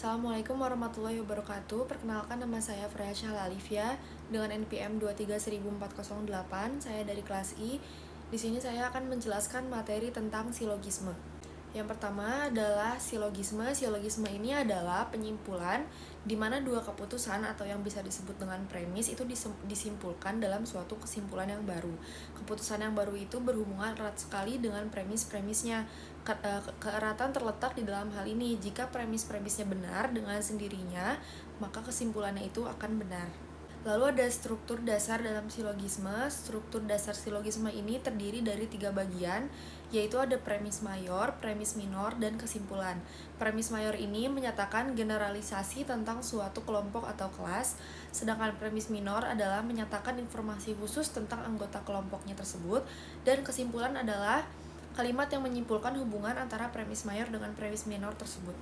Assalamualaikum warahmatullahi wabarakatuh. Perkenalkan, nama saya Freya Syahla Alifia dengan NPM 231408. Saya dari kelas I. Di sini saya akan menjelaskan materi tentang silogisme. Yang pertama adalah silogisme. Silogisme ini adalah penyimpulan di mana dua keputusan atau yang bisa disebut dengan premis itu disimpulkan dalam suatu kesimpulan yang baru. Keputusan yang baru itu berhubungan erat sekali dengan premis-premisnya. Keeratan terletak di dalam hal ini. Jika premis-premisnya benar dengan sendirinya, maka kesimpulannya itu akan benar. Lalu ada struktur dasar dalam silogisme. Struktur dasar silogisme ini terdiri dari 3 bagian, yaitu ada premis mayor, premis minor, dan kesimpulan. Premis mayor ini menyatakan generalisasi tentang suatu kelompok atau kelas, sedangkan premis minor adalah menyatakan informasi khusus tentang anggota kelompoknya tersebut, dan kesimpulan adalah kalimat yang menyimpulkan hubungan antara premis mayor dengan premis minor tersebut.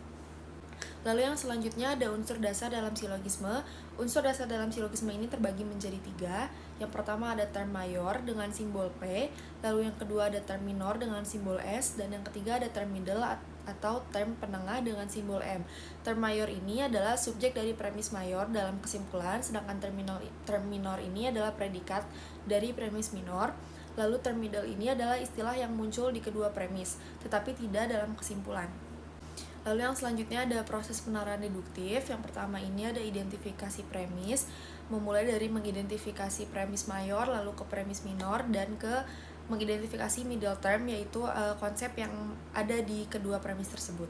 Lalu yang selanjutnya ada unsur dasar dalam silogisme. Unsur dasar dalam silogisme ini terbagi menjadi 3. Yang pertama ada term mayor dengan simbol P, lalu yang kedua ada term minor dengan simbol S, dan yang ketiga ada term middle atau term penengah dengan simbol M. Term mayor ini adalah subjek dari premis mayor dalam kesimpulan, sedangkan term minor ini adalah predikat dari premis minor. Lalu term middle ini adalah istilah yang muncul di kedua premis, tetapi tidak dalam kesimpulan. Lalu yang selanjutnya ada proses penerahan deduktif. Yang pertama ini ada identifikasi premis, memulai dari mengidentifikasi premis mayor, lalu ke premis minor, dan ke mengidentifikasi middle term, yaitu konsep yang ada di kedua premis tersebut.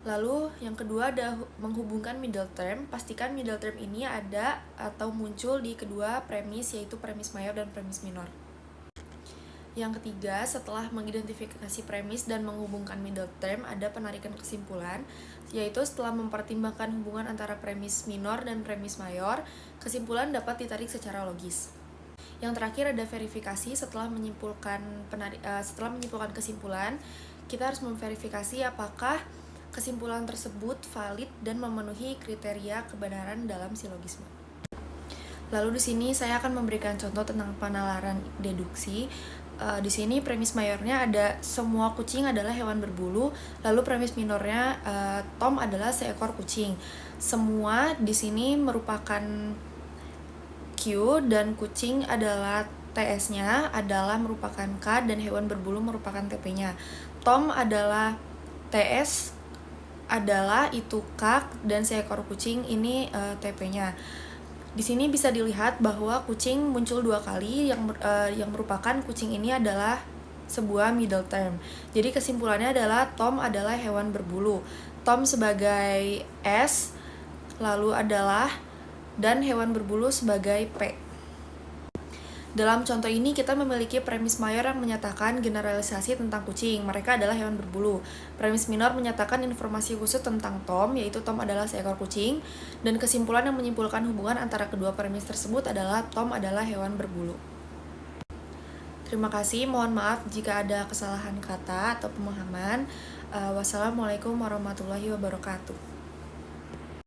Lalu yang kedua ada menghubungkan middle term. Pastikan middle term ini ada atau muncul di kedua premis, yaitu premis mayor dan premis minor. Yang ketiga, setelah mengidentifikasi premis dan menghubungkan middle term, ada penarikan kesimpulan, yaitu setelah mempertimbangkan hubungan antara premis minor dan premis mayor, kesimpulan dapat ditarik secara logis. Yang terakhir ada verifikasi. Setelah menyimpulkan kesimpulan, kita harus memverifikasi apakah kesimpulan tersebut valid dan memenuhi kriteria kebenaran dalam silogisme. Lalu di sini saya akan memberikan contoh tentang penalaran deduksi. Di sini premis mayornya ada semua kucing adalah hewan berbulu, lalu premis minornya Tom adalah seekor kucing. Semua di sini merupakan Q dan kucing adalah TS-nya adalah merupakan K dan hewan berbulu merupakan TP-nya. Tom adalah TS adalah itu K dan seekor kucing ini TP-nya. Di sini bisa dilihat bahwa kucing muncul 2 kali, yang merupakan kucing ini adalah sebuah middle term. Jadi kesimpulannya adalah Tom adalah hewan berbulu. Tom sebagai S, lalu adalah, dan hewan berbulu sebagai P. Dalam contoh ini kita memiliki premis mayor yang menyatakan generalisasi tentang kucing, mereka adalah hewan berbulu. Premis minor menyatakan informasi khusus tentang Tom, yaitu Tom adalah seekor kucing, dan kesimpulan yang menyimpulkan hubungan antara kedua premis tersebut adalah Tom adalah hewan berbulu. Terima kasih, mohon maaf jika ada kesalahan kata atau pemahaman. Wassalamualaikum warahmatullahi wabarakatuh.